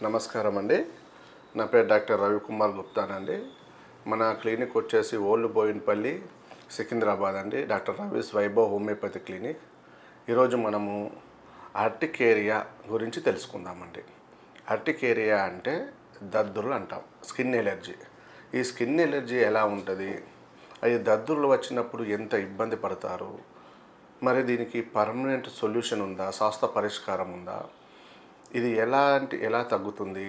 నమస్కారం అండి. నా పేరు డాక్టర్ రవికుమార్ గుప్తానండి. మన క్లినిక్ వచ్చేసి ఓల్డ్ బోయిన్పల్లి, సికింద్రాబాద్ అండి. Doctor Ravi's Vaibhav homeopathy clinic. ఈరోజు మనము అర్టికేరియా గురించి తెలుసుకుందామండి. అర్టికేరియా అంటే దద్దుర్లు అంటాం, స్కిన్ ఎలర్జీ. ఈ స్కిన్ ఎలర్జీ ఎలా ఉంటుంది, అది దద్దుర్లు వచ్చినప్పుడు ఎంత ఇబ్బంది పడతారు, మరి దీనికి పర్మనెంట్ సొల్యూషన్ ఉందా, శాస్త్ర పరిష్కారం ఉందా, ఇది ఎలా తగ్గుతుంది,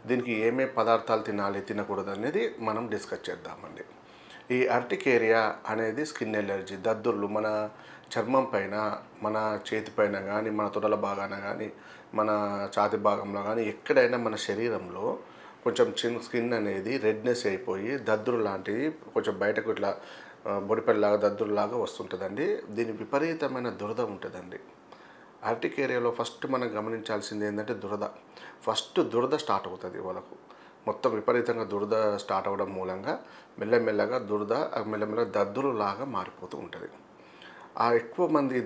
దీనికి ఏమే పదార్థాలు తినాలి తినకూడదు అనేది మనం డిస్కస్ చేద్దామండి. ఈ అర్టికేరియా అనేది స్కిన్ ఎలర్జీ, దద్దుర్లు మన చర్మం పైన, మన చేతి పైన కానీ, మన తొడల భాగాన కానీ, మన ఛాతి భాగంలో కానీ, ఎక్కడైనా మన శరీరంలో కొంచెం స్కిన్ అనేది రెడ్నెస్ అయిపోయి దద్దురు లాంటివి కొంచెం బయటకు ఇట్లా బొడిపెల్లాగా దద్దురులాగా వస్తుంటుందండి. దీని విపరీతమైన దురద ఉంటుందండి. అర్టికేరియాలో ఫస్ట్ మనం గమనించాల్సింది ఏంటంటే దురద స్టార్ట్ అవుతుంది వాళ్ళకు. మొత్తం విపరీతంగా దురద స్టార్ట్ అవ్వడం మూలంగా మెల్లమెల్లగా మెల్లమెల్లగా దద్దురు లాగా మారిపోతూ ఉంటుంది. ఆ ఎక్కువ మంది ఈ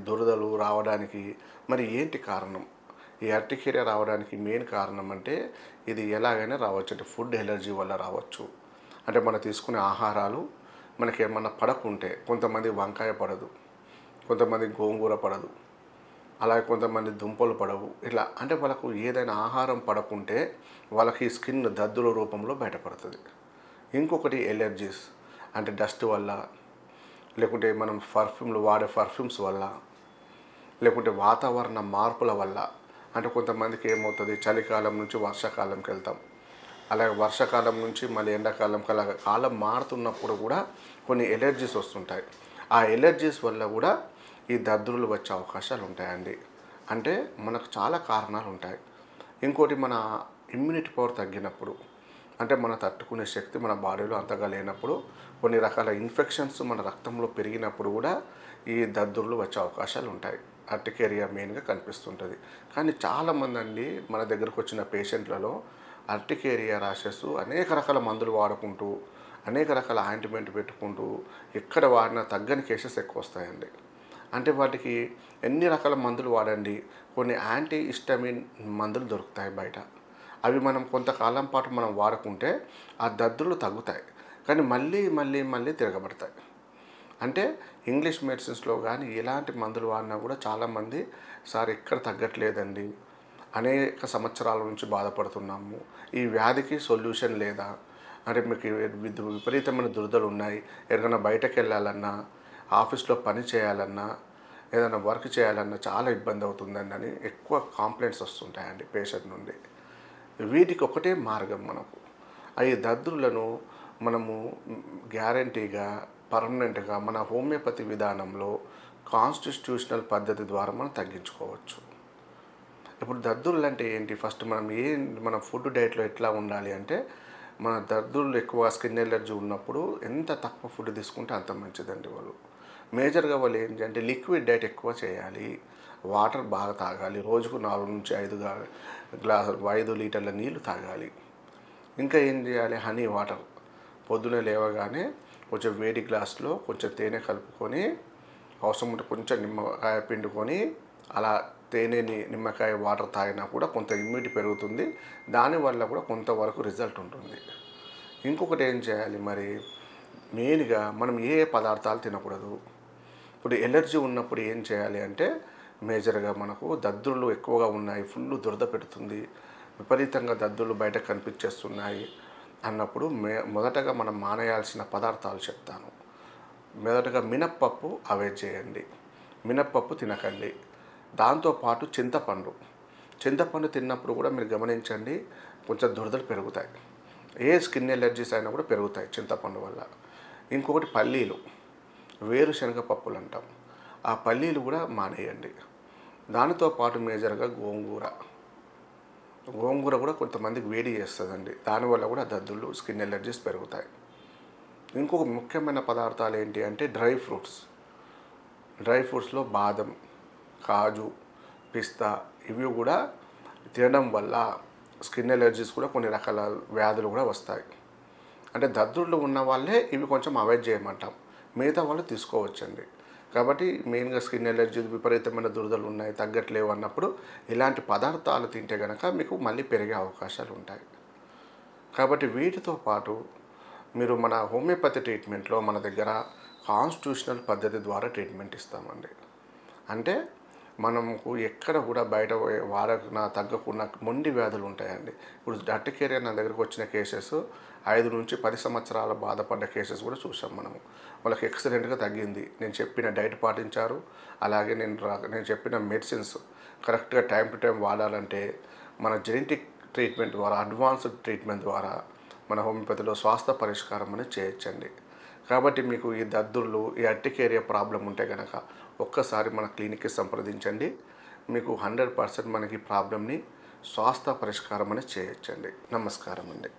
దురదలు రావడానికి మరి ఏంటి కారణం? ఈ అర్టికేరియా రావడానికి మెయిన్ కారణం అంటే ఇది ఎలాగైనా రావచ్చు. అంటే ఫుడ్ ఎలర్జీ వల్ల రావచ్చు. అంటే మనం తీసుకునే ఆహారాలు మనకి ఏమన్నా పడకుంటే, కొంతమంది వంకాయ పడదు, కొంతమంది గోంగూర పడదు, అలాగే కొంతమంది దుంపలు పడవు. ఇట్లా అంటే వాళ్ళకు ఏదైనా ఆహారం పడకుంటే వాళ్ళకి స్కిన్ దద్దుల రూపంలో బయటపడుతుంది. ఇంకొకటి ఎలర్జీస్, అంటే డస్ట్ వల్ల, లేకుంటే మనం వాడే పర్ఫ్యూమ్స్ వల్ల, లేకుంటే వాతావరణ మార్పుల వల్ల. అంటే కొంతమందికి ఏమవుతుంది, చలికాలం నుంచి వర్షాకాలంకి వెళ్తాం, అలాగే వర్షాకాలం నుంచి మళ్ళీ ఎండాకాలంకి, అలాగే కాలం మారుతున్నప్పుడు కూడా కొన్ని ఎలర్జీస్ వస్తుంటాయి. ఆ ఎలర్జీస్ వల్ల కూడా ఈ దద్దుర్లు వచ్చే అవకాశాలు ఉంటాయండి. అంటే మనకు చాలా కారణాలు ఉంటాయి. ఇంకోటి, మన ఇమ్యూనిటీ పవర్ తగ్గినప్పుడు, అంటే మన తట్టుకునే శక్తి మన బాడీలో అంతగా లేనప్పుడు, కొన్ని రకాల ఇన్ఫెక్షన్స్ మన రక్తంలో పెరిగినప్పుడు కూడా ఈ దద్దుర్లు వచ్చే అవకాశాలు ఉంటాయి. అర్టికేరియా మెయిన్గా కనిపిస్తుంటుంది. కానీ చాలామంది అండి మన దగ్గరకు వచ్చిన పేషెంట్లలో అర్టికేరియా ర్యాషెస్ అనేక రకాల మందులు వాడుకుంటూ, అనేక రకాల ఆయింట్మెంట్ పెట్టుకుంటూ ఎక్కడ వాడినా తగ్గని కేసెస్ ఎక్కువ వస్తాయండి. అంటే వాటికి ఎన్ని రకాల మందులు వాడండి, కొన్ని యాంటీ హిస్టమిన్ మందులు దొరుకుతాయి బయట. అవి మనం కొంతకాలం పాటు మనం వాడుకుంటే ఆ దద్దుర్లు తగ్గుతాయి, కానీ మళ్ళీ మళ్ళీ మళ్ళీ తిరగబడతాయి. అంటే ఇంగ్లీష్ మెడిసిన్స్లో కానీ ఎలాంటి మందులు వాడినా కూడా చాలామంది, సార్ ఎక్కడ తగ్గట్లేదండి, అనేక సంవత్సరాల నుంచి బాధపడుతున్నాము, ఈ వ్యాధికి సొల్యూషన్ లేదా, అంటే మీకు విపరీతమైన దురదలు ఉన్నాయి, ఎక్కడైనా బయటకు వెళ్ళాలన్నా, ఆఫీస్లో పని చేయాలన్నా, ఏదైనా వర్క్ చేయాలన్నా చాలా ఇబ్బంది అవుతుందండి అని ఎక్కువ కాంప్లైంట్స్ వస్తుంటాయండి పేషెంట్ నుండి. వీటికి ఒకటే మార్గం మనకు. ఈ దద్దుర్లను మనము గ్యారంటీగా పర్మనెంట్గా మన హోమియోపతి విధానంలో కాన్స్టిట్యూషనల్ పద్ధతి ద్వారా మనం తగ్గించుకోవచ్చు. ఇప్పుడు దద్దుర్లు అంటే ఏంటి? ఫస్ట్ మన ఫుడ్ డైట్లో ఎట్లా ఉండాలి అంటే, మన దద్దుర్లు ఎక్కువ స్కిన్ ఎలర్జీ ఉన్నప్పుడు ఎంత తక్కువ ఫుడ్ తీసుకుంటే అంత మంచిదండి. మేజర్గా వాళ్ళు ఏంటి అంటే లిక్విడ్ డైట్ ఎక్కువ చేయాలి, వాటర్ బాగా తాగాలి, రోజుకు 4 నుంచి 5 లీటర్ల నీళ్లు తాగాలి. ఇంకా ఏం చేయాలి, హనీ వాటర్. పొద్దున లేవగానే కొంచెం వేడి గ్లాస్లో కొంచెం తేనె కలుపుకొని, అవసరం ఉంటే కొంచెం నిమ్మకాయ పిండుకొని, అలా తేనెని నిమ్మకాయ వాటర్ తాగినా కూడా కొంత ఇమ్యూనిటీ పెరుగుతుంది. దానివల్ల కూడా కొంతవరకు రిజల్ట్ ఉంటుంది. ఇంకొకటి ఏం చేయాలి మరి, మెయిన్గా మనం ఏ పదార్థాలు తినకూడదు. ఇప్పుడు ఎలర్జీ ఉన్నప్పుడు ఏం చేయాలి అంటే, మేజర్గా మనకు దద్దుర్లు ఎక్కువగా ఉన్నాయి, ఫుల్ దురద పెడుతుంది, విపరీతంగా దద్దుర్లు బయట కనిపించేస్తున్నాయి అన్నప్పుడు మొదటగా మనం మానేయాల్సిన పదార్థాలు చెప్తాను. మొదటగా మినప్పప్పు అవాయిడ్ చేయండి, మినప్పప్పు తినకండి. దాంతోపాటు చింతపండు తిన్నప్పుడు కూడా మీరు గమనించండి, కొంచెం దురదలు పెరుగుతాయి. ఏ స్కిన్ ఎలర్జీస్ అయినా కూడా పెరుగుతాయి చింతపండు వల్ల. ఇంకొకటి పల్లీలు, వేరుశనగ పప్పులు అంటాం, ఆ పల్లీలు కూడా మానేయండి. దానితో పాటు మేజర్గా గోంగూర కూడా కొంతమందికి వేడి చేస్తుందండి, దానివల్ల కూడా దద్దుర్లు, స్కిన్ ఎలర్జీస్ పెరుగుతాయి. ఇంకొక ముఖ్యమైన పదార్థాలు ఏంటి అంటే డ్రై ఫ్రూట్స్లో బాదం, కాజు, పిస్తా, ఇవి కూడా తినడం వల్ల స్కిన్ ఎలర్జీస్ కూడా కొన్ని రకాల వ్యాధులు కూడా వస్తాయి. అంటే దద్దుర్లు ఉన్న వాళ్ళే ఇవి కొంచెం అవాయిడ్ చేయమంటాం, మిగతా వాళ్ళు తీసుకోవచ్చండి. కాబట్టి మెయిన్గా స్కిన్ ఎలర్జీ, విపరీతమైన దురదలు ఉన్నాయి, తగ్గట్లేవు అన్నప్పుడు ఇలాంటి పదార్థాలు తింటే కనుక మీకు మళ్ళీ పెరిగే అవకాశాలు ఉంటాయి. కాబట్టి వీటితో పాటు మీరు మన హోమియోపతి ట్రీట్మెంట్లో మన దగ్గర కాన్స్టిట్యూషనల్ పద్ధతి ద్వారా ట్రీట్మెంట్ ఇస్తామండి. అంటే మనకు ఎక్కడ కూడా బయట వాడకున్నా తగ్గకున్న మొండి వ్యాధులు ఉంటాయండి. ఇప్పుడు అర్టికేరియా నా దగ్గరకు వచ్చిన కేసెస్ 5 నుంచి 10 సంవత్సరాల బాధపడ్డ కేసెస్ కూడా చూసాం మనము. వాళ్ళకి ఎక్సలెంట్గా తగ్గింది. నేను చెప్పిన డైట్ పాటించారు. అలాగే నేను చెప్పిన మెడిసిన్స్ కరెక్ట్గా టైం టు టైం వాడాలంటే మన జెనెటిక్ ట్రీట్మెంట్ ద్వారా, అడ్వాన్స్డ్ ట్రీట్మెంట్ ద్వారా మన హోమియోపతిలో స్వాస్థ్య పరిష్కారం అనేది చేయొచ్చండి. కాబట్టి మీకు ఈ దద్దుర్లు, ఈ అర్టికేరియా ప్రాబ్లం ఉంటే కనుక ఒక్కసారి మన క్లినిక్కి సంప్రదించండి. మీకు 100% మనకి ప్రాబ్లమ్ని స్వాస్థ్య పరిష్కారం అనేది చేయొచ్చండి. నమస్కారం అండి.